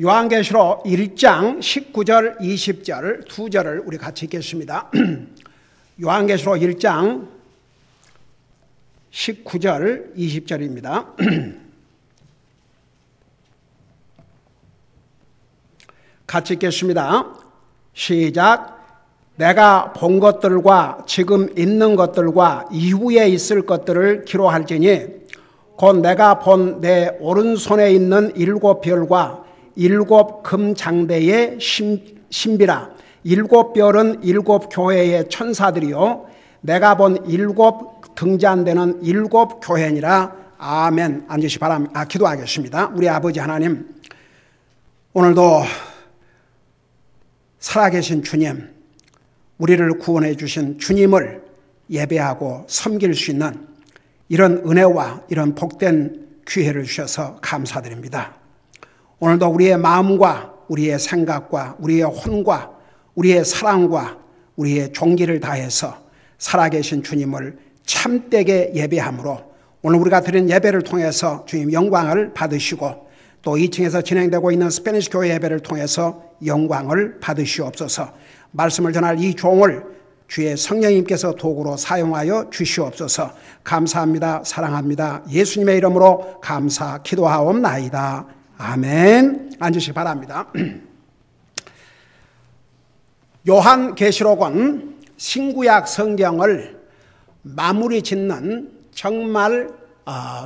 요한계시록 1장 19절 20절 두 절을 우리 같이 읽겠습니다. 요한계시록 1장 19절 20절입니다. 같이 읽겠습니다. 시작. 내가 본 것들과 지금 있는 것들과 이후에 있을 것들을 기록할지니 곧 내가 본 내 오른손에 있는 일곱 별과 일곱 금장대의 신비라. 일곱 별은 일곱 교회의 천사들이요 내가 본 일곱 등잔대는 일곱 교회니라. 아멘. 앉으시 바랍니다. 기도하겠습니다. 우리 아버지 하나님, 오늘도 살아계신 주님, 우리를 구원해 주신 주님을 예배하고 섬길 수 있는 이런 은혜와 이런 복된 기회를 주셔서 감사드립니다. 오늘도 우리의 마음과 우리의 생각과 우리의 혼과 우리의 사랑과 우리의 종기를 다해서 살아계신 주님을 참되게 예배함으로 오늘 우리가 드린 예배를 통해서 주님 영광을 받으시고 또 2층에서 진행되고 있는 스페니시 교회 예배를 통해서 영광을 받으시옵소서. 말씀을 전할 이 종을 주의 성령님께서 도구로 사용하여 주시옵소서. 감사합니다. 사랑합니다. 예수님의 이름으로 감사 기도하옵나이다. 아멘. 앉으시기 바랍니다. 요한계시록은 신구약 성경을 마무리 짓는 정말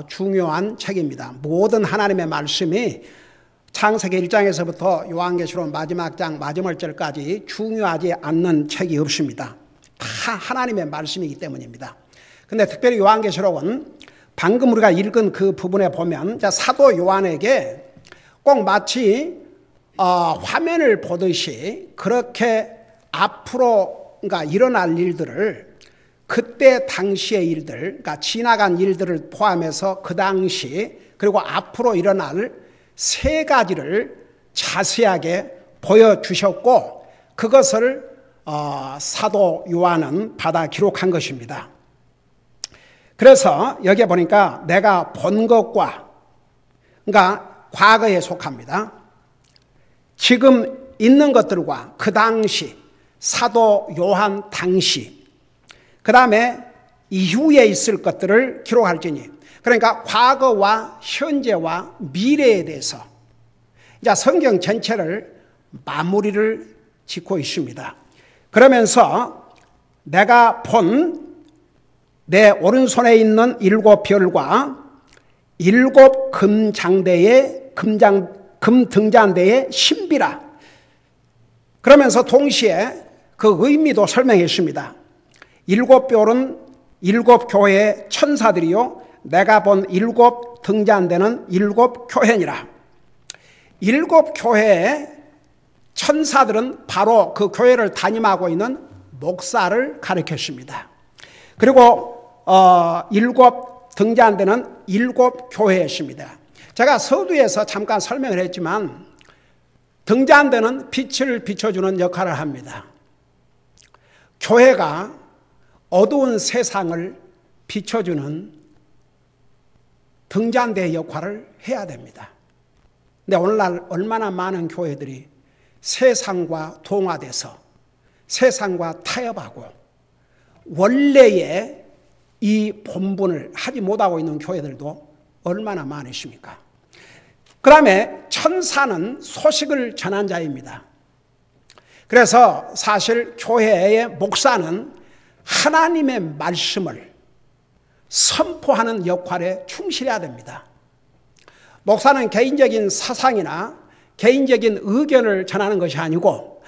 중요한 책입니다. 모든 하나님의 말씀이 창세기 1장에서부터 요한계시록 마지막 장 마지막 절까지 중요하지 않는 책이 없습니다. 다 하나님의 말씀이기 때문입니다. 근데 특별히 요한계시록은 방금 우리가 읽은 그 부분에 보면 사도 요한에게 꼭 마치 화면을 보듯이 그렇게 앞으로 그러니까 일어날 일들을 그때 당시의 일들, 그러니까 지나간 일들을 포함해서 그 당시 그리고 앞으로 일어날 세 가지를 자세하게 보여주셨고 그것을 사도 요한은 받아 기록한 것입니다. 그래서 여기에 보니까 내가 본 것과 그러니까 과거에 속합니다. 지금 있는 것들과 그 당시 사도 요한 당시 그 다음에 이후에 있을 것들을 기록할지니 그러니까 과거와 현재와 미래에 대해서 이제 성경 전체를 마무리를 짓고 있습니다. 그러면서 내가 본 내 오른손에 있는 일곱 별과 일곱 금등잔대의 신비라. 그러면서 동시에 그 의미도 설명했습니다. 일곱 별은 일곱 교회의 천사들이요 내가 본 일곱 등잔대는 일곱 교회니라. 일곱 교회의 천사들은 바로 그 교회를 담임하고 있는 목사를 가리켰습니다. 그리고 일곱 등잔대는 일곱 교회였습니다. 제가 서두에서 잠깐 설명을 했지만 등잔대는 빛을 비춰주는 역할을 합니다. 교회가 어두운 세상을 비춰주는 등잔대의 역할을 해야 됩니다. 근데 오늘날 얼마나 많은 교회들이 세상과 동화돼서 세상과 타협하고 원래의 이 본분을 하지 못하고 있는 교회들도 얼마나 많으십니까? 그 다음에 천사는 소식을 전한 자입니다. 그래서 사실 교회의 목사는 하나님의 말씀을 선포하는 역할에 충실해야 됩니다. 목사는 개인적인 사상이나 개인적인 의견을 전하는 것이 아니고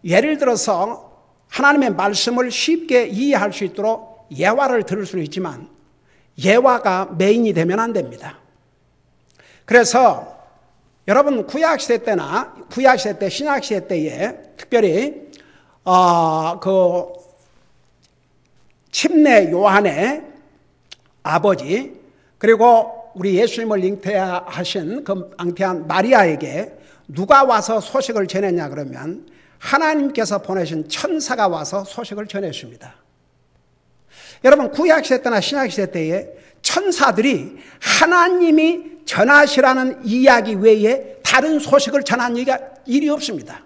예를 들어서 하나님의 말씀을 쉽게 이해할 수 있도록 예화를 들을 수는 있지만 예화가 메인이 되면 안 됩니다. 그래서 여러분 구약시대 때나 구약시대 때 신약시대 때에 특별히 그 침례 요한의 아버지 그리고 우리 예수님을 잉태하신 그 잉태한 마리아에게 누가 와서 소식을 전했냐 그러면 하나님께서 보내신 천사가 와서 소식을 전했습니다. 여러분 구약시대 때나 신약시대 때에 천사들이 하나님이 전하시라는 이야기 외에 다른 소식을 전한 일이 없습니다.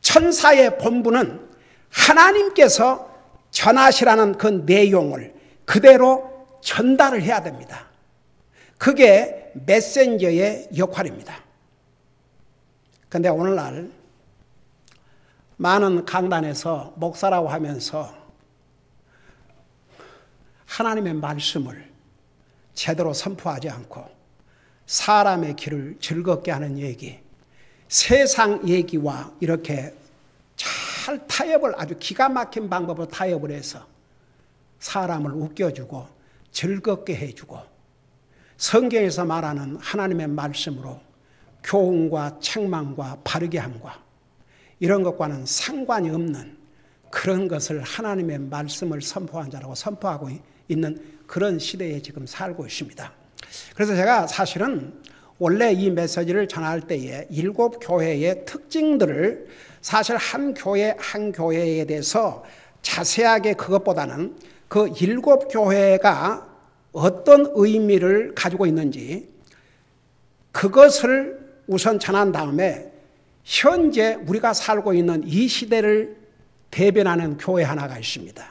천사의 본분은 하나님께서 전하시라는 그 내용을 그대로 전달을 해야 됩니다. 그게 메신저의 역할입니다. 그런데 오늘날 많은 강단에서 목사라고 하면서 하나님의 말씀을 제대로 선포하지 않고 사람의 길을 즐겁게 하는 얘기, 세상 얘기와 이렇게 잘 타협을 아주 기가 막힌 방법으로 타협을 해서 사람을 웃겨주고 즐겁게 해주고 성경에서 말하는 하나님의 말씀으로 교훈과 책망과 바르게 함과 이런 것과는 상관이 없는 그런 것을 하나님의 말씀을 선포한 자라고 선포하고 있는 그런 시대에 지금 살고 있습니다. 그래서 제가 사실은 원래 이 메시지를 전할 때에 7 교회의 특징들을 사실 한 교회 한 교회에 대해서 자세하게 그것보다는 그 7 교회가 어떤 의미를 가지고 있는지 그것을 우선 전한 다음에 현재 우리가 살고 있는 이 시대를 대변하는 교회 하나가 있습니다.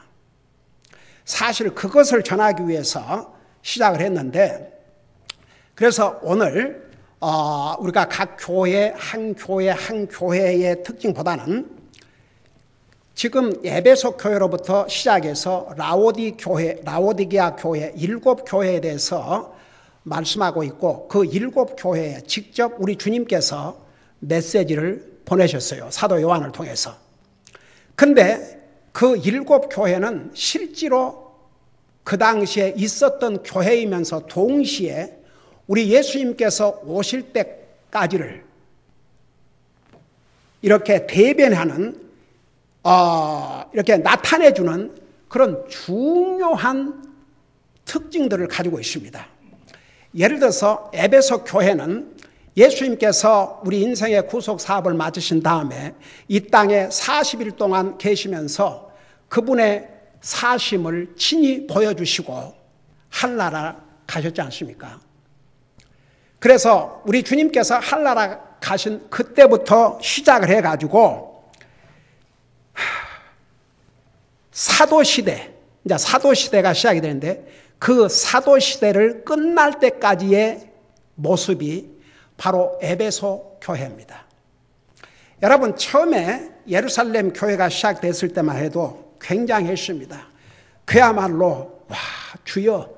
사실 그것을 전하기 위해서 시작을 했는데 그래서 오늘 우리가 각 교회 한 교회의 특징보다는 지금 에베소 교회로부터 시작해서 라오디게아 교회 7 교회에 대해서 말씀하고 있고 그 7 교회에 직접 우리 주님께서 메시지를 보내셨어요. 사도 요한을 통해서. 근데 그 7 교회는 실제로 그 당시에 있었던 교회이면서 동시에 우리 예수님께서 오실 때까지를 이렇게 대변하는 이렇게 나타내주는 그런 중요한 특징들을 가지고 있습니다. 예를 들어서 에베소 교회는 예수님께서 우리 인생의 구속 사업을 마치신 다음에 이 땅에 40일 동안 계시면서 그분의 사심을 친히 보여주시고 한나라 가셨지 않습니까? 그래서 우리 주님께서 한나라 가신 그때부터 시작을 해가지고 사도시대, 이제 사도시대가 시작이 되는데 그 사도시대를 끝날 때까지의 모습이 바로 에베소 교회입니다. 여러분 처음에 예루살렘 교회가 시작됐을 때만 해도 굉장했습니다. 그야말로 와 주여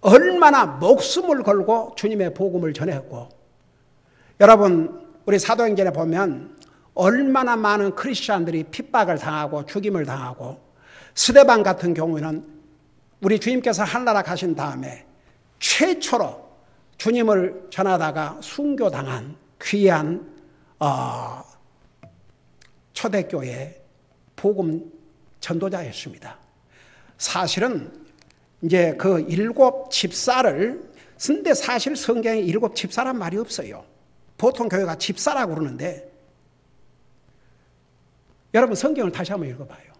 얼마나 목숨을 걸고 주님의 복음을 전했고 여러분 우리 사도행전에 보면 얼마나 많은 크리스찬들이 핍박을 당하고 죽임을 당하고 스데반 같은 경우에는 우리 주님께서 한나라 가신 다음에 최초로 주님을 전하다가 순교당한 귀한 초대교회 복음 전도자였습니다. 사실은 이제 그 7 집사를 근데 사실 성경에 7 집사란 말이 없어요. 보통 교회가 집사라고 그러는데 여러분 성경을 다시 한번 읽어봐요.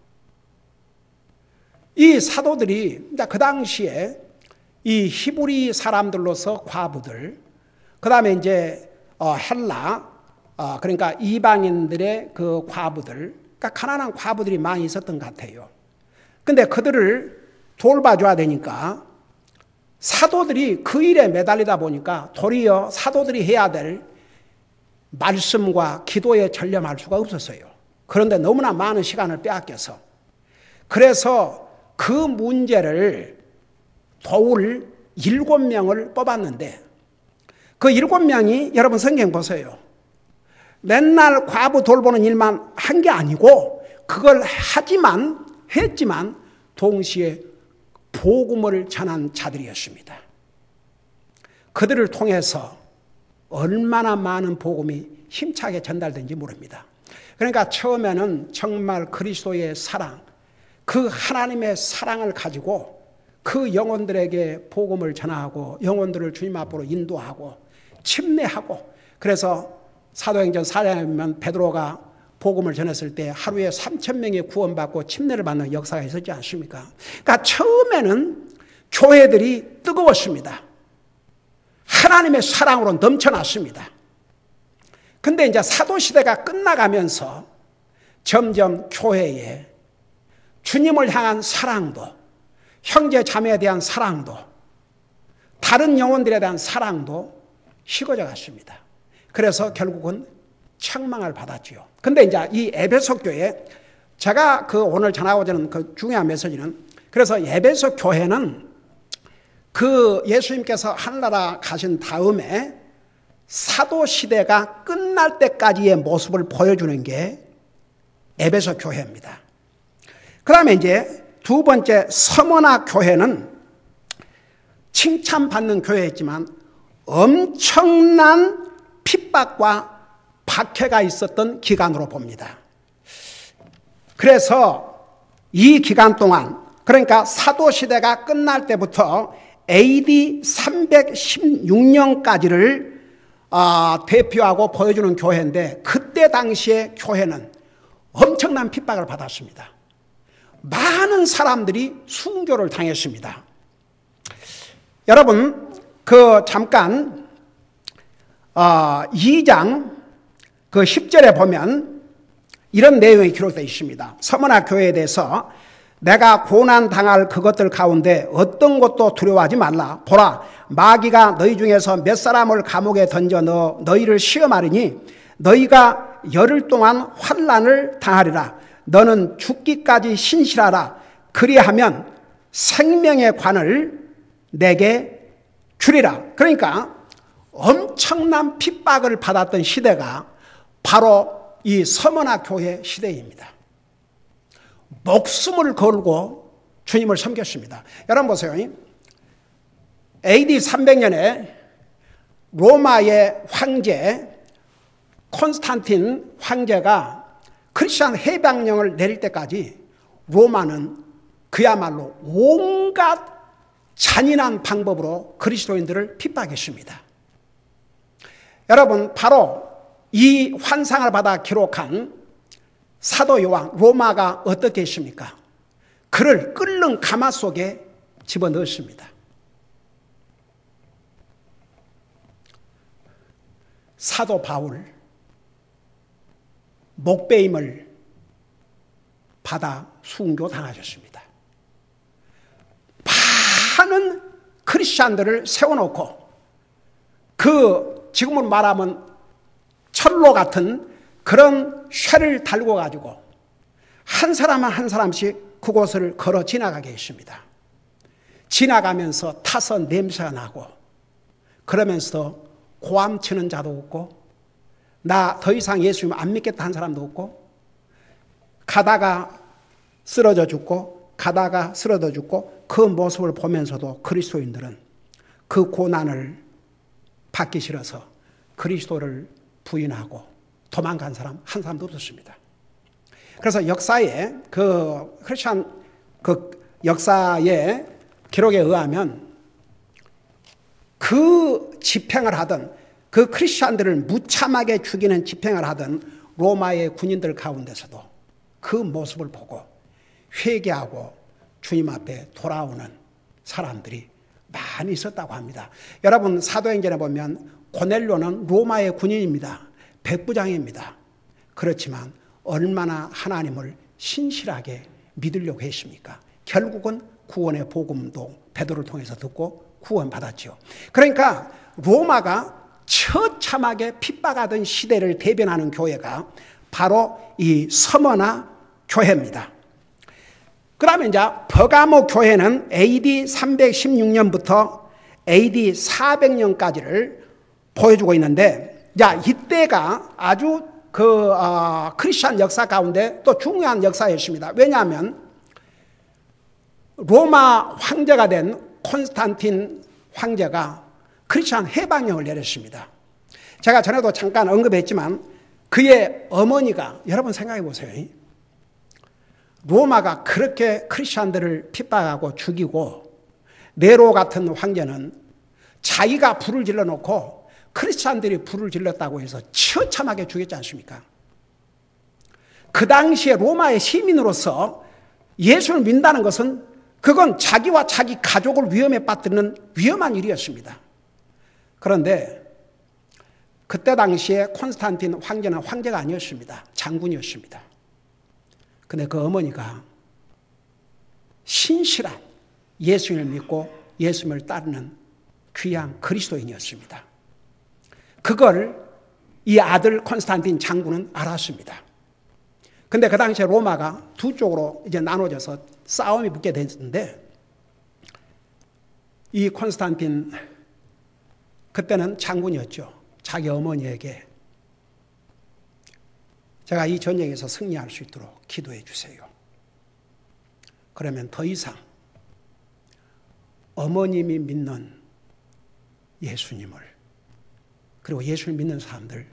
이 사도들이 그 당시에 이 히브리 사람들로서 과부들, 그 다음에 이제 헬라, 그러니까 이방인들의 그 과부들, 그러니까 가난한 과부들이 많이 있었던 것 같아요. 근데 그들을 돌봐줘야 되니까 사도들이 그 일에 매달리다 보니까 도리어 사도들이 해야 될 말씀과 기도에 전념할 수가 없었어요. 그런데 너무나 많은 시간을 빼앗겨서. 그래서 그 문제를 도울 7명을 뽑았는데 그 7명이 여러분 성경 보세요. 맨날 과부 돌보는 일만 한 게 아니고 그걸 했지만 동시에 복음을 전한 자들이었습니다. 그들을 통해서 얼마나 많은 복음이 힘차게 전달된지 모릅니다. 그러니까 처음에는 정말 그리스도의 사랑, 그 하나님의 사랑을 가지고 그 영혼들에게 복음을 전하고 영혼들을 주님 앞으로 인도하고 침례하고 그래서 사도행전 4장에 보면 베드로가 복음을 전했을 때 하루에 3,000명이 구원받고 침례를 받는 역사가 있었지 않습니까? 그러니까 처음에는 교회들이 뜨거웠습니다. 하나님의 사랑으로 넘쳐났습니다. 근데 이제 사도시대가 끝나가면서 점점 교회에 주님을 향한 사랑도, 형제 자매에 대한 사랑도, 다른 영혼들에 대한 사랑도 식어져 갔습니다. 그래서 결국은 책망을 받았지요. 근데 이제 이 에베소 교회, 제가 오늘 전하고자 하는 그 중요한 메시지는, 그래서 에베소 교회는 그 예수님께서 하늘나라 가신 다음에 사도 시대가 끝날 때까지의 모습을 보여주는 게 에베소 교회입니다. 그 다음에 이제 두 번째 서머나 교회는 칭찬받는 교회였지만 엄청난 핍박과 박해가 있었던 기간으로 봅니다. 그래서 이 기간 동안, 그러니까 사도시대가 끝날 때부터 AD 316년까지를 대표하고 보여주는 교회인데, 그때 당시의 교회는 엄청난 핍박을 받았습니다. 많은 사람들이 순교를 당했습니다. 여러분, 잠깐 2장 10절에 보면 이런 내용이 기록되어 있습니다. 서머나 교회에 대해서 내가 고난 당할 그것들 가운데 어떤 것도 두려워하지 말라. 보라, 마귀가 너희 중에서 몇 사람을 감옥에 던져 너희를 시험하리니 너희가 열흘 동안 환난을 당하리라. 너는 죽기까지 신실하라. 그리하면 생명의 관을 내게 주리라. 그러니까 엄청난 핍박을 받았던 시대가 바로 이 서머나 교회 시대입니다. 목숨을 걸고 주님을 섬겼습니다. 여러분 보세요. AD 300년에 로마의 황제 콘스탄틴 황제가 크리스천 해방령을 내릴 때까지 로마는 그야말로 온갖 잔인한 방법으로 그리스도인들을 핍박했습니다. 여러분, 바로 이 환상을 받아 기록한 사도 요한, 로마가 어떻게 했습니까? 그를 끓는 가마 속에 집어넣었습니다. 사도 바울, 목베임을 받아 순교 당하셨습니다. 많은 크리스찬들을 세워놓고 지금은 말하면 철로 같은 그런 쇠를 달고 가지고 한 사람 한 사람씩 그곳을 걸어 지나가게 했습니다. 지나가면서 타서 냄새가 나고, 그러면서 고함 치는 자도 없고, 나 더 이상 예수님 안 믿겠다 한 사람도 없고, 가다가 쓰러져 죽고 가다가 쓰러져 죽고, 그 모습을 보면서도 그리스도인들은 그 고난을 받기 싫어서 그리스도를 부인하고 도망간 사람 한 사람도 없었습니다. 그래서 역사에 크리스천 역사의 기록에 의하면 그 집행을 하던, 그 크리스천들을 무참하게 죽이는 집행을 하던 로마의 군인들 가운데서도 그 모습을 보고 회개하고 주님 앞에 돌아오는 사람들이 많이 있었다고 합니다. 여러분, 사도행전에 보면 고넬료는 로마의 군인입니다. 백부장입니다. 그렇지만 얼마나 하나님을 신실하게 믿으려고 했습니까? 결국은 구원의 복음도 베드로를 통해서 듣고 구원받았죠. 그러니까 로마가 처참하게 핍박하던 시대를 대변하는 교회가 바로 이 서머나 교회입니다. 그 다음에 이제 버가모 교회는 AD 316년부터 AD 400년까지를 보여주고 있는데, 이때가 아주 크리스천 역사 가운데 또 중요한 역사였습니다. 왜냐하면 로마 황제가 된 콘스탄틴 황제가 크리스천 해방령을 내렸습니다. 제가 전에도 잠깐 언급했지만 그의 어머니가, 여러분 생각해 보세요. 로마가 그렇게 크리스천들을 핍박하고 죽이고, 네로 같은 황제는 자기가 불을 질러놓고 크리스찬들이 불을 질렀다고 해서 처참하게 죽였지 않습니까? 그 당시에 로마의 시민으로서 예수를 믿는다는 것은 그건 자기와 자기 가족을 위험에 빠뜨리는 위험한 일이었습니다. 그런데 그때 당시에 콘스탄틴 황제는 황제가 아니었습니다. 장군이었습니다. 근데 그 어머니가 신실한 예수님을 믿고 예수님을 따르는 귀한 그리스도인이었습니다. 그걸 이 아들 콘스탄틴 장군은 알았습니다. 근데 그 당시에 로마가 두 쪽으로 이제 나눠져서 싸움이 붙게 됐는데, 이 콘스탄틴 그때는 장군이었죠. 자기 어머니에게 제가 이 전쟁에서 승리할 수 있도록 기도해 주세요. 그러면 더 이상 어머님이 믿는 예수님을, 그리고 예수를 믿는 사람들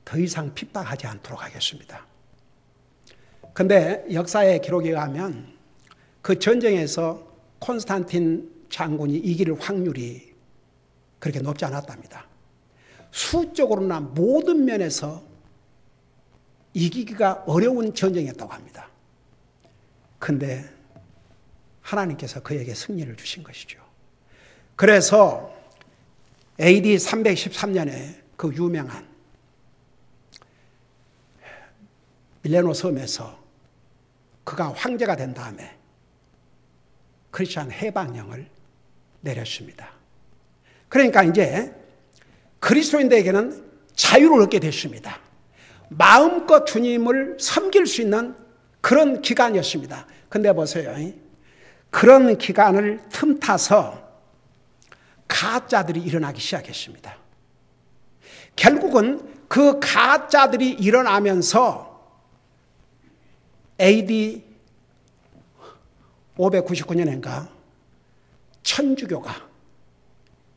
더 이상 핍박하지 않도록 하겠습니다. 근데 역사의 기록에 의하면 그 전쟁에서 콘스탄틴 장군이 이길 확률이 그렇게 높지 않았답니다. 수적으로나 모든 면에서 이기기가 어려운 전쟁이었다고 합니다. 근데 하나님께서 그에게 승리를 주신 것이죠. 그래서 AD 313년에 그 유명한 밀레노 섬에서 그가 황제가 된 다음에 크리스천 해방령을 내렸습니다. 그러니까 이제 그리스도인들에게는 자유를 얻게 됐습니다. 마음껏 주님을 섬길 수 있는 그런 기간이었습니다. 근데 보세요. 그런 기간을 틈타서 가짜들이 일어나기 시작했습니다. 결국은 그 가짜들이 일어나면서 AD 599년인가 천주교가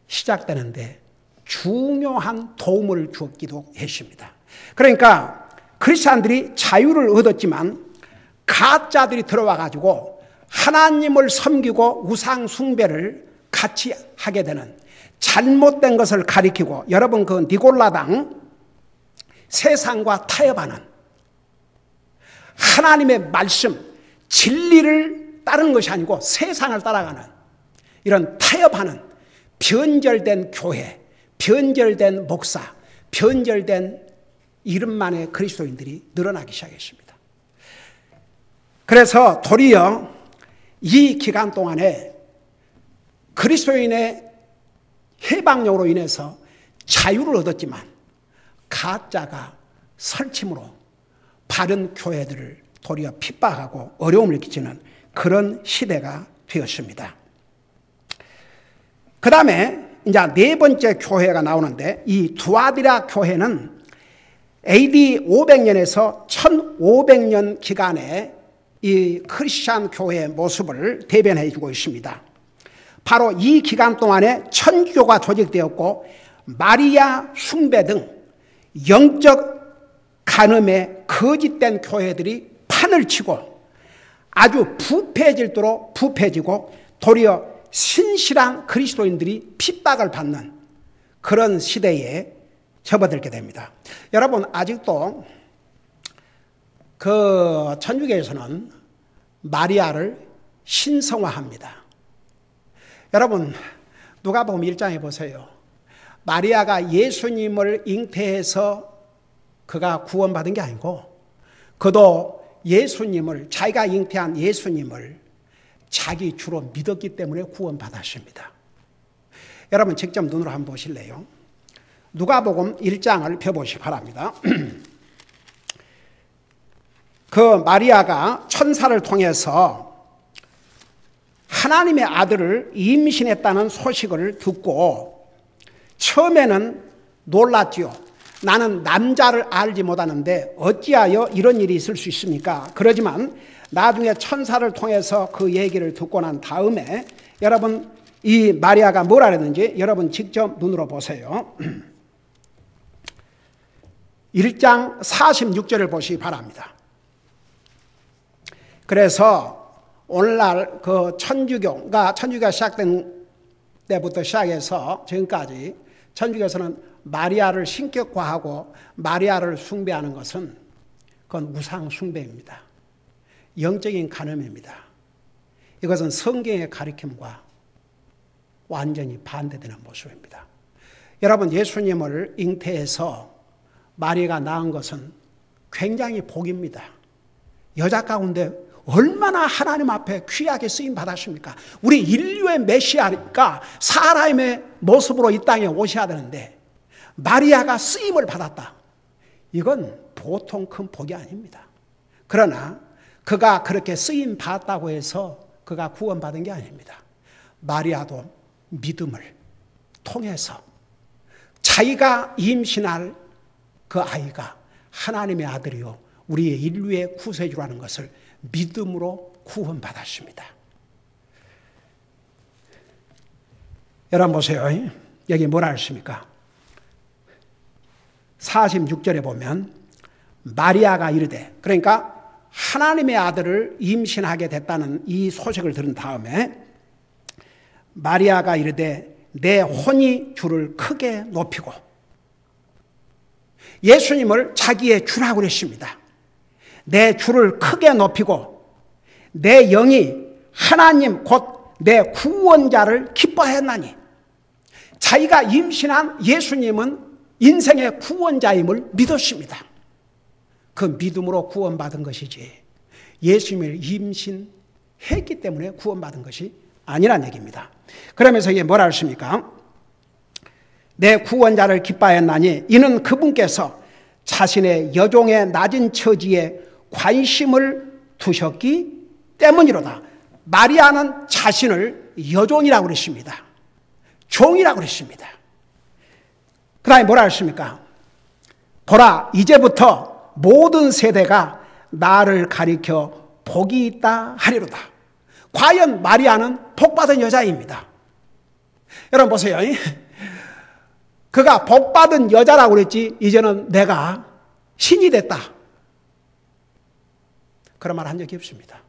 시작되는데 중요한 도움을 주었기도 했습니다. 그러니까 크리스찬들이 자유를 얻었지만 가짜들이 들어와 가지고 하나님을 섬기고 우상 숭배를 같이 하게 되는 잘못된 것을 가리키고, 여러분 그 니골라당 세상과 타협하는, 하나님의 말씀 진리를 따르는 것이 아니고 세상을 따라가는 이런 타협하는 변절된 교회, 변절된 목사, 변절된 이름만의 그리스도인들이 늘어나기 시작했습니다. 그래서 도리어 이 기간 동안에 그리스도인의 해방령으로 인해서 자유를 얻었지만 가짜가 설침으로 바른 교회들을 도리어 핍박하고 어려움을 끼치는 그런 시대가 되었습니다. 그 다음에 이제 네 번째 교회가 나오는데, 이 두아디라 교회는 AD 500년에서 1500년 기간에 이 크리스찬 교회의 모습을 대변해 주고 있습니다. 바로 이 기간 동안에 천주교가 조직되었고 마리아 숭배 등 영적 간음에 거짓된 교회들이 판을 치고 아주 부패질도록 부패지고 도리어 신실한 그리스도인들이 핍박을 받는 그런 시대에 접어들게 됩니다. 여러분, 아직도 그 천주교에서는 마리아를 신성화합니다. 여러분, 누가복음 1장에 보세요. 마리아가 예수님을 잉태해서 그가 구원받은 게 아니고, 그도 예수님을, 자기가 잉태한 예수님을 자기 주로 믿었기 때문에 구원받았습니다. 여러분 직접 눈으로 한번 보실래요? 누가복음 1장을 펴보시기 바랍니다. 그 마리아가 천사를 통해서 하나님의 아들을 임신했다는 소식을 듣고 처음에는 놀랐지요. 나는 남자를 알지 못하는데 어찌하여 이런 일이 있을 수 있습니까? 그러지만 나중에 천사를 통해서 그 얘기를 듣고 난 다음에 여러분 이 마리아가 뭐라 그랬는지 여러분 직접 눈으로 보세요. 1장 46절을 보시기 바랍니다. 그래서 오늘날 그 천주교가 시작된 때부터 시작해서 지금까지 천주교에서는 마리아를 신격화하고 마리아를 숭배하는 것은 그건 우상 숭배입니다. 영적인 간음입니다. 이것은 성경의 가르침과 완전히 반대되는 모습입니다. 여러분, 예수님을 잉태해서 마리아가 낳은 것은 굉장히 복입니다. 여자 가운데 얼마나 하나님 앞에 귀하게 쓰임 받았습니까? 우리 인류의 메시아니까 사람의 모습으로 이 땅에 오셔야 되는데 마리아가 쓰임을 받았다. 이건 보통 큰 복이 아닙니다. 그러나 그가 그렇게 쓰임 받았다고 해서 그가 구원받은 게 아닙니다. 마리아도 믿음을 통해서 자기가 임신할 그 아이가 하나님의 아들이요 우리의 인류의 구세주라는 것을 믿음으로 구원받았습니다. 여러분 보세요. 여기 뭐라 했습니까? 46절에 보면 마리아가 이르되, 그러니까 하나님의 아들을 임신하게 됐다는 이 소식을 들은 다음에 마리아가 이르되 내 혼이 주를 크게 높이고, 예수님을 자기의 주라고 그랬습니다. 내 주를 크게 높이고 내 영이 하나님 곧 내 구원자를 기뻐했나니, 자기가 임신한 예수님은 인생의 구원자임을 믿었습니다. 그 믿음으로 구원받은 것이지 예수님을 임신했기 때문에 구원받은 것이 아니란 얘기입니다. 그러면서 이게 뭐라 했습니까? 내 구원자를 기뻐했나니 이는 그분께서 자신의 여종의 낮은 처지에 관심을 두셨기 때문이로다. 마리아는 자신을 여종이라고 그랬습니다. 종이라고 그랬습니다. 그 다음에 뭐라 했습니까? 보라, 이제부터 모든 세대가 나를 가리켜 복이 있다 하리로다. 과연 마리아는 복받은 여자입니다. 여러분 보세요. 그가 복받은 여자라고 그랬지 이제는 내가 신이 됐다, 그런 말 한 적이 없습니다.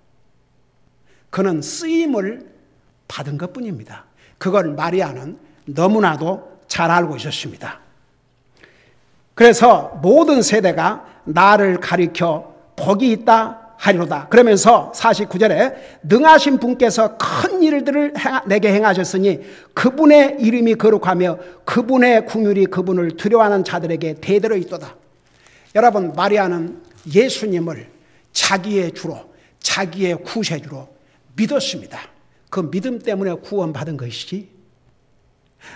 그는 쓰임을 받은 것뿐입니다. 그걸 마리아는 너무나도 잘 알고 있었습니다. 그래서 모든 세대가 나를 가리켜 복이 있다 하리로다. 그러면서 49절에 능하신 분께서 큰 일들을 내게 행하셨으니 그분의 이름이 거룩하며 그분의 긍휼이 그분을 두려워하는 자들에게 대대로 있도다. 여러분, 마리아는 예수님을 자기의 주로, 자기의 구세주로 믿었습니다. 그 믿음 때문에 구원받은 것이지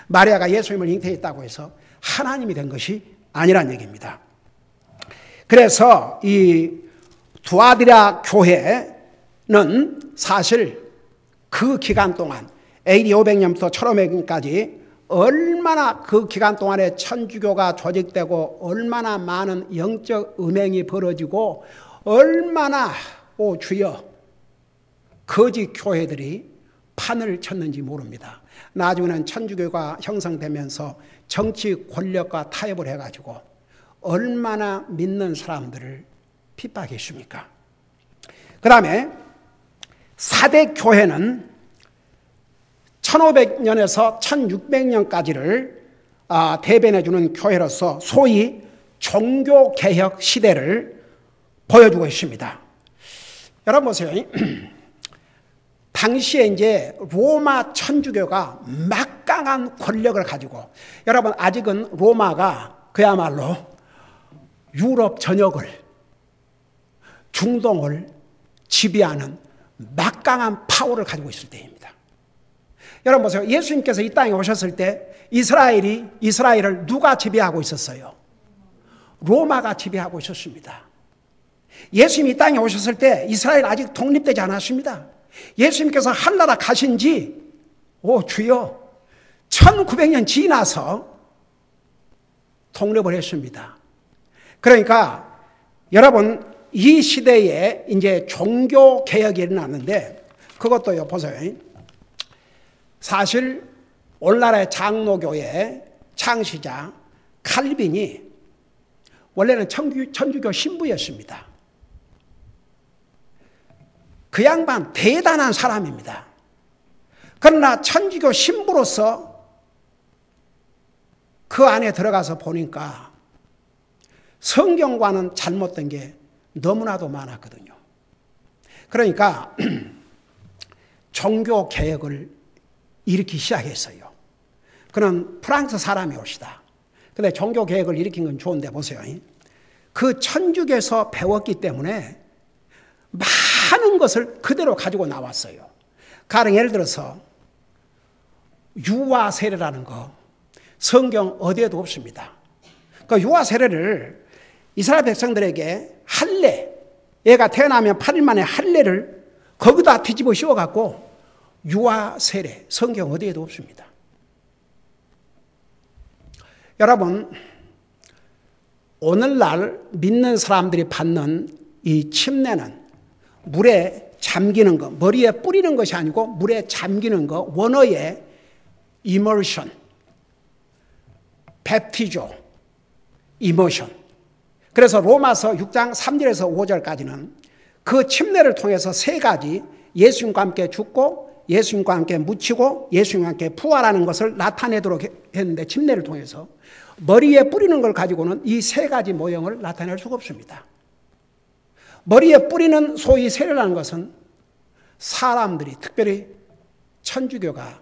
마리아가 예수님을 잉태했다고 해서 하나님이 된 것이 아니란 얘기입니다. 그래서 이 두아디라 교회는 사실 그 기간 동안 AD 500년부터 1500년까지 얼마나 그 기간 동안에 천주교가 조직되고 얼마나 많은 영적 음행이 벌어지고 얼마나 주여 거짓 교회들이 판을 쳤는지 모릅니다. 나중에는 천주교가 형성되면서 정치 권력과 타협을 해가지고 얼마나 믿는 사람들을 핍박했습니까? 그 다음에 4대 교회는 1500년에서 1600년까지를 대변해주는 교회로서 소위 종교개혁 시대를 보여주고 있습니다. 여러분 보세요. 당시에 이제 로마 천주교가 막강한 권력을 가지고, 여러분 아직은 로마가 그야말로 유럽 전역을, 중동을 지배하는 막강한 파워를 가지고 있을 때입니다. 여러분 보세요. 예수님께서 이 땅에 오셨을 때 이스라엘을 누가 지배하고 있었어요? 로마가 지배하고 있었습니다. 예수님이 이 땅에 오셨을 때 이스라엘 아직 독립되지 않았습니다. 예수님께서 한나라 가신 지 주여 1900년 지나서 독립을 했습니다. 그러니까 여러분 이 시대에 이제 종교 개혁이 일어났는데 그것도요 보세요. 사실 오늘날의 장로교의 창시자 칼빈이 원래는 천주교 신부였습니다. 그 양반 대단한 사람입니다. 그러나 천주교 신부로서 그 안에 들어가서 보니까 성경과는 잘못된 게 너무나도 많았거든요. 그러니까 종교 개혁을 일으키기 시작했어요. 그는 프랑스 사람이 옵시다. 근데 종교개혁을 일으킨 건 좋은데 보세요. 그 천주교에서 배웠기 때문에 많은 것을 그대로 가지고 나왔어요. 가령 예를 들어서 유아 세례라는 거 성경 어디에도 없습니다. 그 유아 세례를 이스라엘 백성들에게 할례, 얘가 태어나면 8일 만에 할례를 거기다 뒤집어 씌워갖고 유아 세례, 성경 어디에도 없습니다. 여러분, 오늘날 믿는 사람들이 받는 이 침례는 물에 잠기는 거, 머리에 뿌리는 것이 아니고 물에 잠기는 거, 원어의 immersion, baptizo, immersion. 그래서 로마서 6장 3절에서 5절까지는 그 침례를 통해서 세 가지, 예수님과 함께 죽고 예수님과 함께 묻히고 예수님과 함께 부활하는 것을 나타내도록 했는데, 침례를 통해서 머리에 뿌리는 걸 가지고는 이 세 가지 모형을 나타낼 수가 없습니다. 머리에 뿌리는 소위 세례라는 것은 사람들이, 특별히 천주교가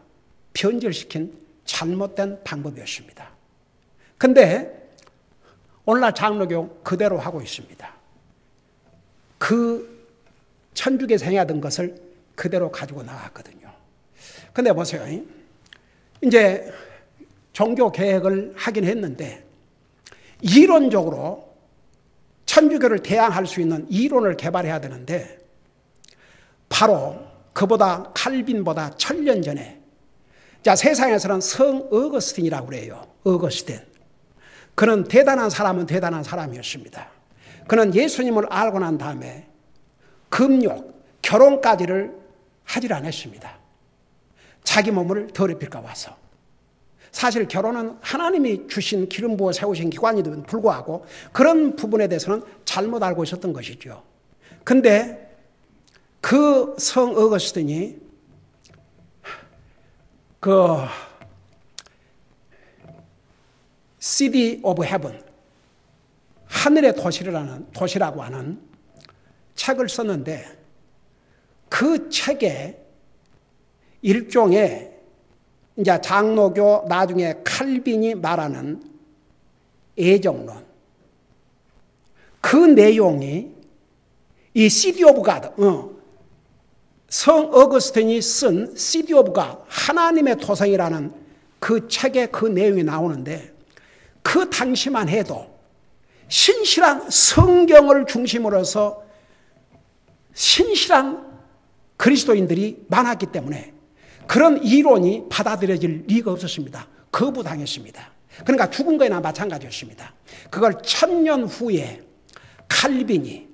변절시킨 잘못된 방법이었습니다. 근데 오늘날 장로교 그대로 하고 있습니다. 그 천주교에서 행하던 것을 그대로 가지고 나왔거든요. 근데 보세요. 이제 종교 개혁을 하긴 했는데 이론적으로 천주교를 대항할 수 있는 이론을 개발해야 되는데, 바로 그보다 칼빈보다 1000년 전에, 자, 세상에서는 성 어거스틴이라고 그래요. 어거스틴. 그는 대단한 사람은 대단한 사람이었습니다. 그는 예수님을 알고 난 다음에 금욕, 결혼까지를 하질 않았습니다. 자기 몸을 더럽힐까 봐서. 사실 결혼은 하나님이 주신 기름 부어 세우신 기관임에도 불구하고 그런 부분에 대해서는 잘못 알고 있었던 것이죠. 근데 그 성 어거스틴이 그 City of Heaven, 하늘의 도시라고 하는 책을 썼는데, 그 책에 일종의 이제 장로교, 나중에 칼빈이 말하는 애정론, 그 내용이 이 City of God, 성 어거스틴이 쓴 City of God, 하나님의 토성이라는 그 책에 그 내용이 나오는데, 그 당시만 해도 신실한 성경을 중심으로서 신실한 그리스도인들이 많았기 때문에 그런 이론이 받아들여질 리가 없었습니다. 거부당했습니다. 그러니까 죽은 거나 마찬가지였습니다. 그걸 1000년 후에 칼빈이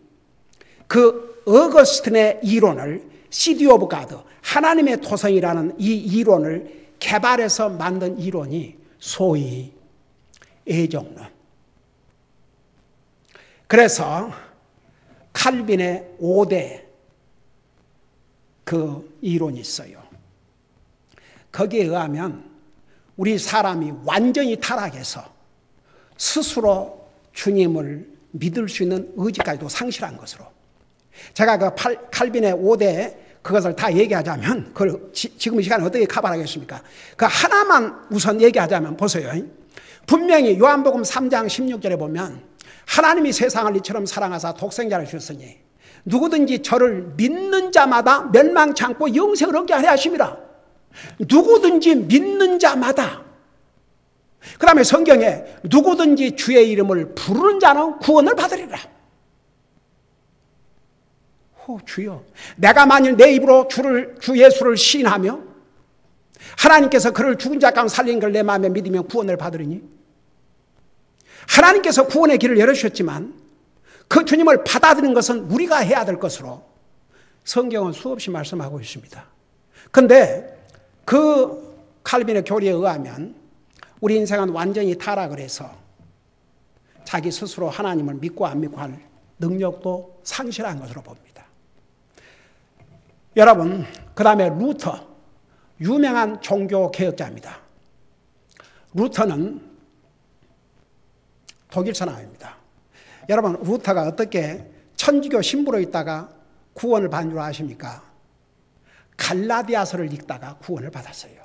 그 어거스틴의 이론을 시디 오브 가드, 하나님의 토성이라는 이 이론을 개발해서 만든 이론이 소위 애정론. 그래서 칼빈의 5대 그 이론이 있어요. 거기에 의하면 우리 사람이 완전히 타락해서 스스로 주님을 믿을 수 있는 의지까지도 상실한 것으로. 제가 그 칼빈의 5대 그것을 다 얘기하자면, 그걸 지금 이 시간에 어떻게 커버하겠습니까? 그 하나만 우선 얘기하자면 보세요. 분명히 요한복음 3장 16절에 보면 하나님이 세상을 이처럼 사랑하사 독생자를 주셨으니 누구든지 저를 믿는 자마다 멸망치 않고 영생을 얻게 하려 하심이라. 누구든지 믿는 자마다. 그 다음에 성경에 누구든지 주의 이름을 부르는 자는 구원을 받으리라. 주여, 내가 만일 내 입으로 주 예수를 시인하며 하나님께서 그를 죽은 자 가운데 살린 걸 내 마음에 믿으면 구원을 받으리니, 하나님께서 구원의 길을 열어주셨지만 그 주님을 받아들이는 것은 우리가 해야 될 것으로 성경은 수없이 말씀하고 있습니다. 그런데 그 칼빈의 교리에 의하면 우리 인생은 완전히 타락을 해서 자기 스스로 하나님을 믿고 안 믿고 할 능력도 상실한 것으로 봅니다. 여러분, 그 다음에 루터, 유명한 종교 개혁자입니다. 루터는 독일 사람입니다. 여러분, 루터가 어떻게 천주교 신부로 있다가 구원을 받은 줄 아십니까? 갈라디아서를 읽다가 구원을 받았어요.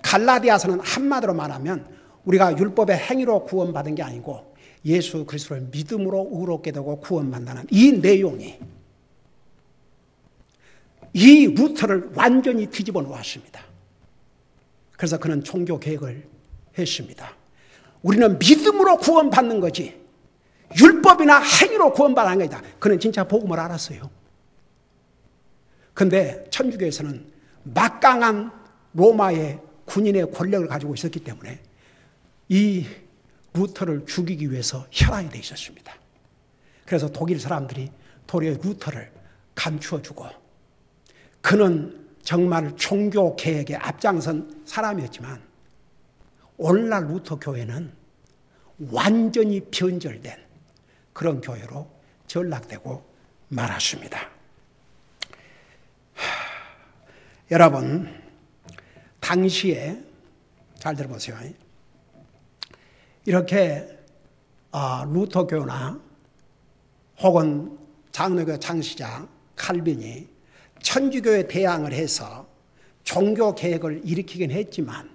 갈라디아서는 한마디로 말하면 우리가 율법의 행위로 구원받은 게 아니고 예수 그리스도를 믿음으로 의롭게 되고 구원받는다는 이 내용이 이 루터를 완전히 뒤집어 놓았습니다. 그래서 그는 종교 개혁을 했습니다. 우리는 믿음으로 구원받는 거지 율법이나 행위로 구원받는 게 아니다. 그는 진짜 복음을 알았어요. 그런데 천주교에서는 막강한 로마의 군인의 권력을 가지고 있었기 때문에 이 루터를 죽이기 위해서 혈안이 되어 있었습니다. 그래서 독일 사람들이 도리어 루터를 감추어주고 그는 정말 종교 개혁에 앞장선 사람이었지만 오늘날 루터 교회는 완전히 변절된 그런 교회로 전락되고 말았습니다. 여러분, 당시에 잘 들어보세요. 이렇게 루터 교나 혹은 장로교 창시자 칼빈이 천주교에 대항을 해서 종교 개혁을 일으키긴 했지만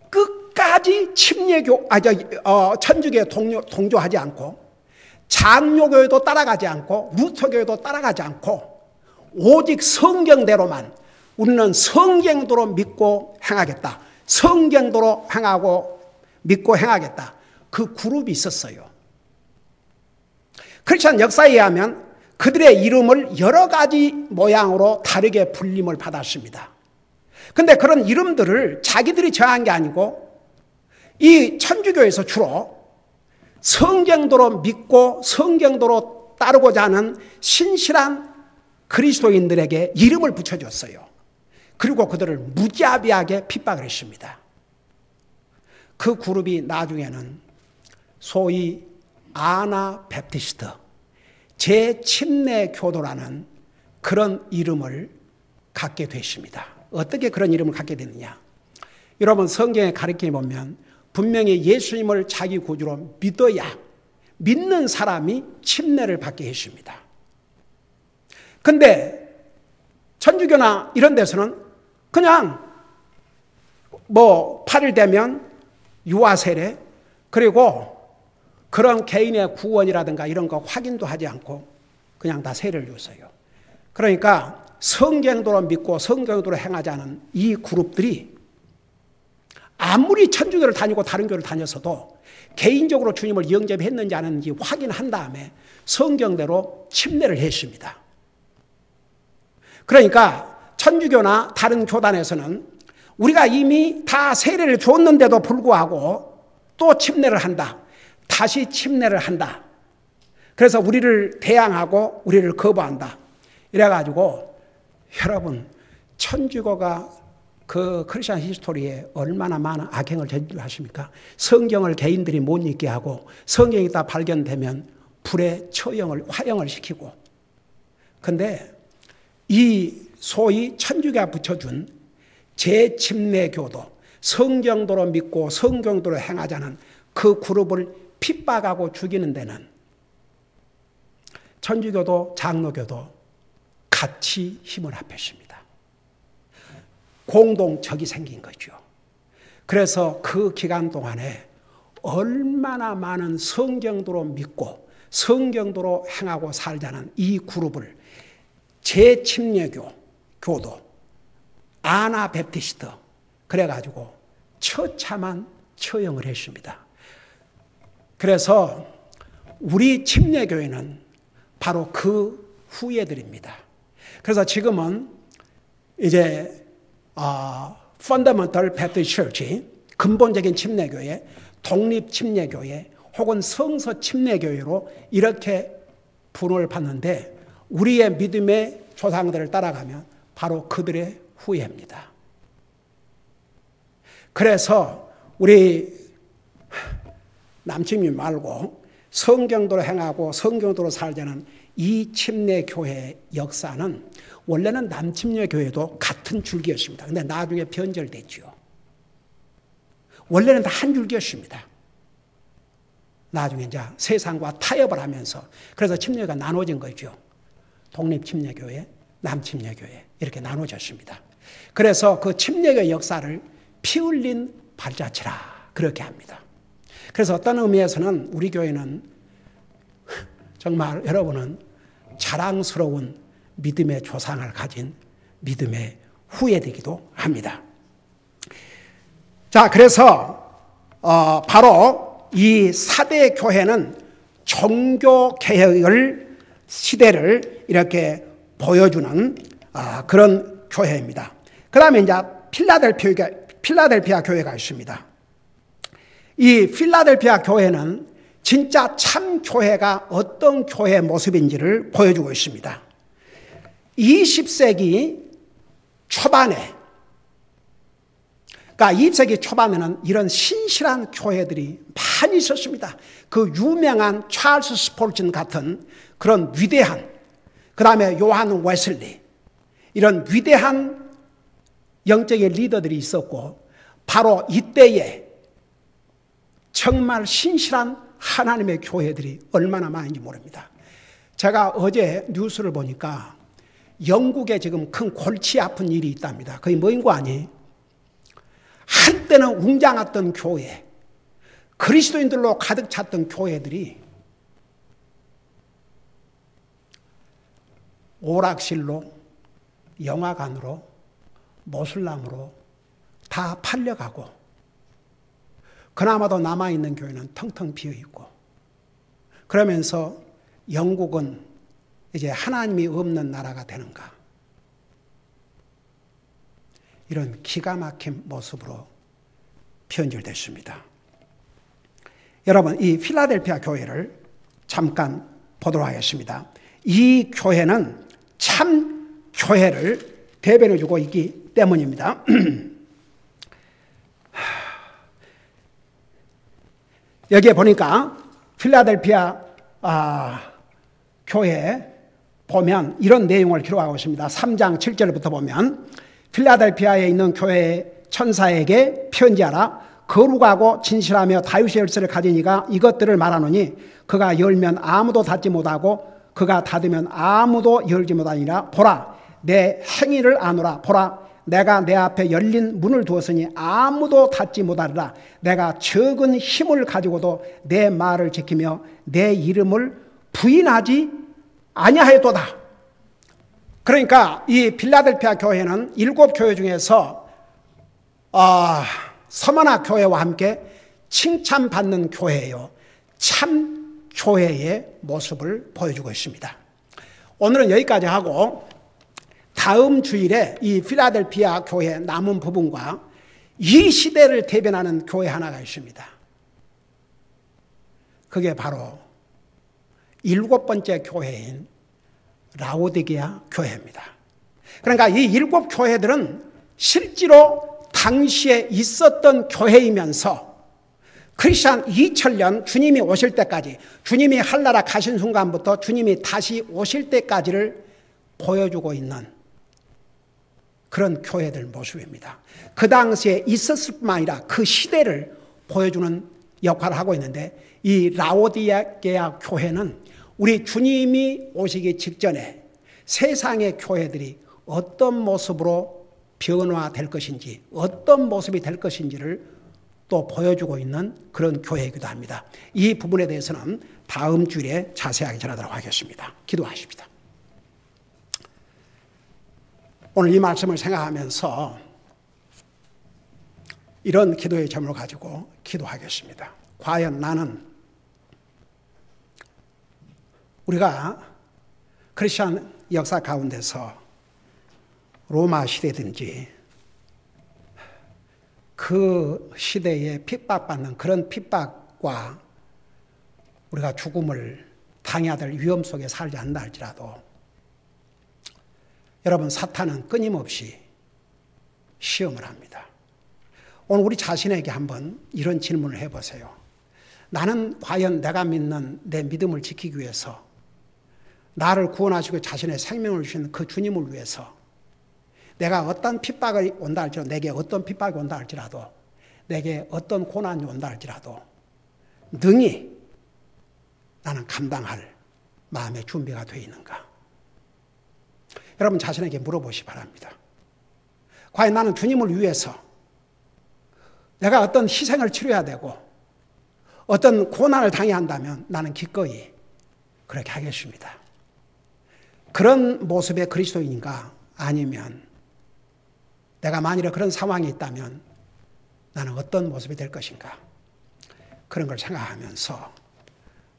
끝까지 천주교에 동조하지 않고 장로교에도 따라가지 않고 루터교에도 따라가지 않고 오직 성경대로만 우리는 성경대로 믿고 행하겠다. 성경대로 행하고 믿고 행하겠다. 그 그룹이 있었어요. 크리스천 역사에 의하면 그들의 이름을 여러 가지 모양으로 다르게 불림을 받았습니다. 그런데 그런 이름들을 자기들이 정한 게 아니고 이 천주교에서 주로 성경대로 믿고 성경대로 따르고자 하는 신실한 그리스도인들에게 이름을 붙여줬어요. 그리고 그들을 무자비하게 핍박을 했습니다. 그 그룹이 나중에는 소위 아나베프티스트 제침례교도라는 그런 이름을 갖게 됐습니다. 어떻게 그런 이름을 갖게 됐느냐? 여러분 성경의 가르침에 보면 분명히 예수님을 자기 구주로 믿어야 믿는 사람이 침례를 받게 했습니다. 그런데 천주교나 이런 데서는 그냥 8일 되면 유아세례 그리고 그런 개인의 구원이라든가 이런 거 확인도 하지 않고 그냥 다 세례를 줬어요. 그러니까 성경대로 믿고 성경대로 행하지 않은 이 그룹들이 아무리 천주교를 다니고 다른 교를 다녔어도 개인적으로 주님을 영접했는지 안 했는지 확인한 다음에 성경대로 침례를 했습니다. 그러니까 천주교나 다른 교단에서는 우리가 이미 다 세례를 줬는데도 불구하고 또 침례를 한다. 다시 침례를 한다. 그래서 우리를 대항하고 우리를 거부한다. 이래가지고 여러분 천주교가 그 크리스천 히스토리에 얼마나 많은 악행을 저질렀습니까? 성경을 개인들이 못 읽게 하고 성경이 다 발견되면 불에 화형을 시키고 근데 이 소위 천주교가 붙여준 제침례교도 성경대로 믿고 성경대로 행하자는 그 그룹을 핍박하고 죽이는 데는 천주교도 장로교도 같이 힘을 합했습니다. 공동적이 생긴 거죠. 그래서 그 기간 동안에 얼마나 많은 성경대로 믿고 성경대로 행하고 살자는 이 그룹을 제침례교, 교도, 아나베프티스트 그래가지고 처참한 처형을 했습니다. 그래서 우리 침례교회는 바로 그 후예들입니다. 그래서 지금은 이제 Fundamental Baptist Church, 근본적인 침례교회, 독립침례교회 혹은 성서침례교회로 이렇게 분을 받는데 우리의 믿음의 조상들을 따라가면 바로 그들의 후예입니다. 그래서 우리 남침이 말고 성경대로 행하고 성경대로 살자는 이 침례교회의 역사는 원래는 남침례교회도 같은 줄기였습니다. 그런데 나중에 변절됐죠. 원래는 다 한 줄기였습니다. 나중에 이제 세상과 타협을 하면서 그래서 침례가 나눠진 거죠. 독립침례교회, 남침례교회 이렇게 나눠졌습니다. 그래서 그 침례교회 역사를 피 흘린 발자취라 그렇게 합니다. 그래서 어떤 의미에서는 우리 교회는 정말 여러분은 자랑스러운 믿음의 조상을 가진 믿음의 후예되기도 합니다. 자, 그래서 바로 이 4대 교회는 종교개혁을 시대를 이렇게 보여주는 그런 교회입니다. 그 다음에 이제 필라델피아 교회가 있습니다. 이 필라델피아 교회는 진짜 참 교회가 어떤 교회의 모습인지를 보여주고 있습니다. 20세기 초반에, 그러니까 20세기 초반에는 이런 신실한 교회들이 많이 있었습니다. 그 유명한 찰스 스폴튼 같은 그런 위대한, 그 다음에 요한 웨슬리, 이런 위대한 영적인 리더들이 있었고, 바로 이때에 정말 신실한 하나님의 교회들이 얼마나 많은지 모릅니다. 제가 어제 뉴스를 보니까 영국에 지금 큰 골치 아픈 일이 있답니다. 그게 뭐인 거 아니? 한때는 웅장했던 교회, 그리스도인들로 가득 찼던 교회들이 오락실로, 영화관으로, 모슬람으로 다 팔려가고, 그나마도 남아있는 교회는 텅텅 비어있고, 그러면서 영국은 이제 하나님이 없는 나라가 되는가, 이런 기가 막힌 모습으로 변질됐습니다. 여러분, 이 필라델피아 교회를 잠깐 보도록 하겠습니다. 이 교회는 참 교회를 대변해주고 있기 때문입니다. 여기에 보니까 필라델피아 교회 보면 이런 내용을 기록하고 있습니다. 3장 7절부터 보면 필라델피아에 있는 교회 천사에게 편지하라. 거룩하고 진실하며 다윗의 열쇠를 가진 이가 이것들을 말하노니 그가 열면 아무도 닫지 못하고 그가 닫으면 아무도 열지 못하니라. 보라, 내 행위를 아노라. 보라, 내가 내 앞에 열린 문을 두었으니 아무도 닫지 못하리라. 내가 적은 힘을 가지고도 내 말을 지키며 내 이름을 부인하지 아니하였도다. 그러니까 이 필라델피아 교회는 7교회 중에서 서머나 교회와 함께 칭찬받는 교회예요. 참 교회의 모습을 보여주고 있습니다. 오늘은 여기까지 하고 다음 주일에 이 필라델피아 교회 남은 부분과 이 시대를 대변하는 교회 하나가 있습니다. 그게 바로 7번째 교회인 라오디게아 교회입니다. 그러니까 이 7교회들은 실제로 당시에 있었던 교회이면서 크리스천 2000년 주님이 오실 때까지, 주님이 할나라 가신 순간부터 주님이 다시 오실 때까지를 보여주고 있는 그런 교회들 모습입니다. 그 당시에 있었을 뿐만 아니라 그 시대를 보여주는 역할을 하고 있는데, 이 라오디게아 교회는 우리 주님이 오시기 직전에 세상의 교회들이 어떤 모습으로 변화될 것인지, 어떤 모습이 될 것인지를 또 보여주고 있는 그런 교회이기도 합니다. 이 부분에 대해서는 다음 주에 자세하게 전하도록 하겠습니다. 기도하십니다. 오늘 이 말씀을 생각하면서 이런 기도의 점을 가지고 기도하겠습니다. 과연 나는 우리가 크리스천 역사 가운데서 로마 시대든지 그 시대에 핍박받는 그런 핍박과 우리가 죽음을 당해야 될 위험 속에 살지 않는다 할지라도, 여러분, 사탄은 끊임없이 시험을 합니다. 오늘 우리 자신에게 한번 이런 질문을 해보세요. 나는 과연 내가 믿는 내 믿음을 지키기 위해서, 나를 구원하시고 자신의 생명을 주신 그 주님을 위해서 내가 어떤 핍박이 온다 할지라도, 내게 어떤 핍박이 온다 할지라도, 내게 어떤 고난이 온다 할지라도 능히 나는 감당할 마음의 준비가 되어 있는가? 여러분 자신에게 물어보시 바랍니다. 과연 나는 주님을 위해서 내가 어떤 희생을 치러야 되고 어떤 고난을 당해야 한다면 나는 기꺼이 그렇게 하겠습니다. 그런 모습의 그리스도인인가? 아니면 내가 만일에 그런 상황이 있다면 나는 어떤 모습이 될 것인가? 그런 걸 생각하면서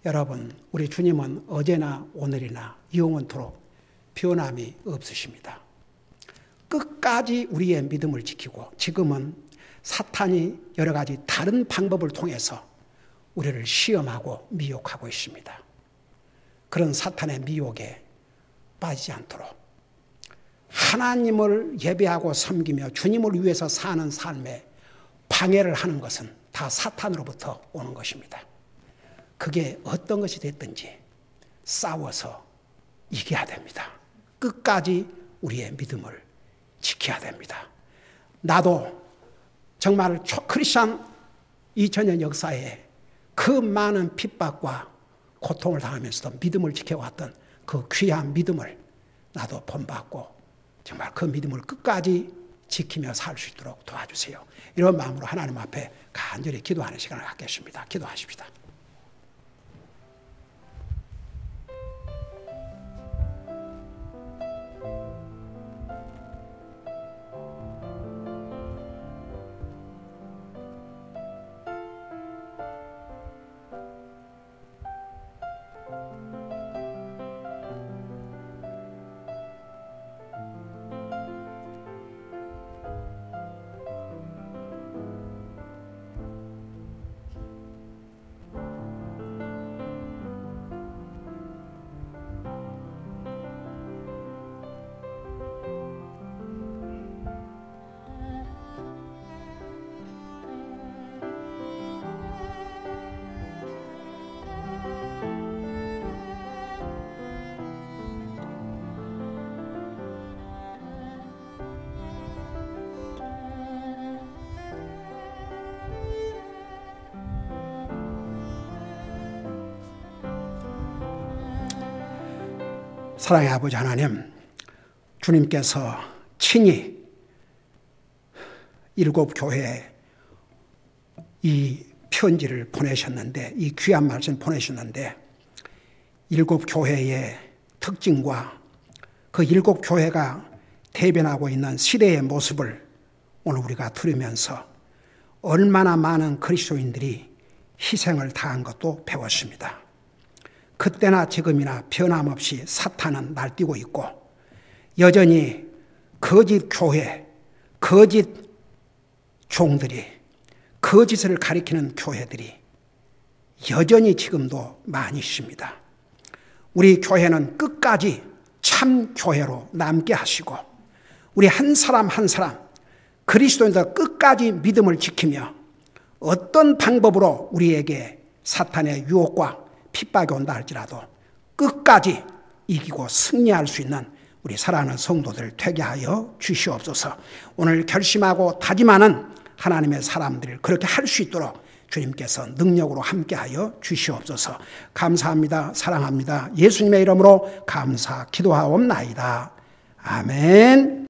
여러분, 우리 주님은 어제나 오늘이나 영원토록 변함이 없으십니다. 끝까지 우리의 믿음을 지키고 지금은 사탄이 여러 가지 다른 방법을 통해서 우리를 시험하고 미혹하고 있습니다. 그런 사탄의 미혹에 빠지지 않도록 하나님을 예배하고 섬기며 주님을 위해서 사는 삶에 방해를 하는 것은 다 사탄으로부터 오는 것입니다. 그게 어떤 것이 됐든지 싸워서 이겨야 됩니다. 끝까지 우리의 믿음을 지켜야 됩니다. 나도 정말 크리스천 2000년 역사에 그 많은 핍박과 고통을 당하면서도 믿음을 지켜왔던 그 귀한 믿음을 나도 본받고 정말 그 믿음을 끝까지 지키며 살 수 있도록 도와주세요. 이런 마음으로 하나님 앞에 간절히 기도하는 시간을 갖겠습니다. 기도하십시다. 사랑의 아버지 하나님, 주님께서 친히 7 교회에 이 편지를 보내셨는데, 이 귀한 말씀 보내셨는데 7 교회의 특징과 그 7 교회가 대변하고 있는 시대의 모습을 오늘 우리가 들으면서 얼마나 많은 그리스도인들이 희생을 당한 것도 배웠습니다. 그때나 지금이나 변함없이 사탄은 날뛰고 있고 여전히 거짓 교회, 거짓 종들이, 거짓을 가리키는 교회들이 여전히 지금도 많이 있습니다. 우리 교회는 끝까지 참 교회로 남게 하시고 우리 한 사람 한 사람 그리스도인들 끝까지 믿음을 지키며 어떤 방법으로 우리에게 사탄의 유혹과 핍박이 온다 할지라도 끝까지 이기고 승리할 수 있는 우리 사랑하는 성도들 되게 하여 주시옵소서. 오늘 결심하고 다짐하는 하나님의 사람들을 그렇게 할 수 있도록 주님께서 능력으로 함께하여 주시옵소서. 감사합니다. 사랑합니다. 예수님의 이름으로 감사 기도하옵나이다. 아멘.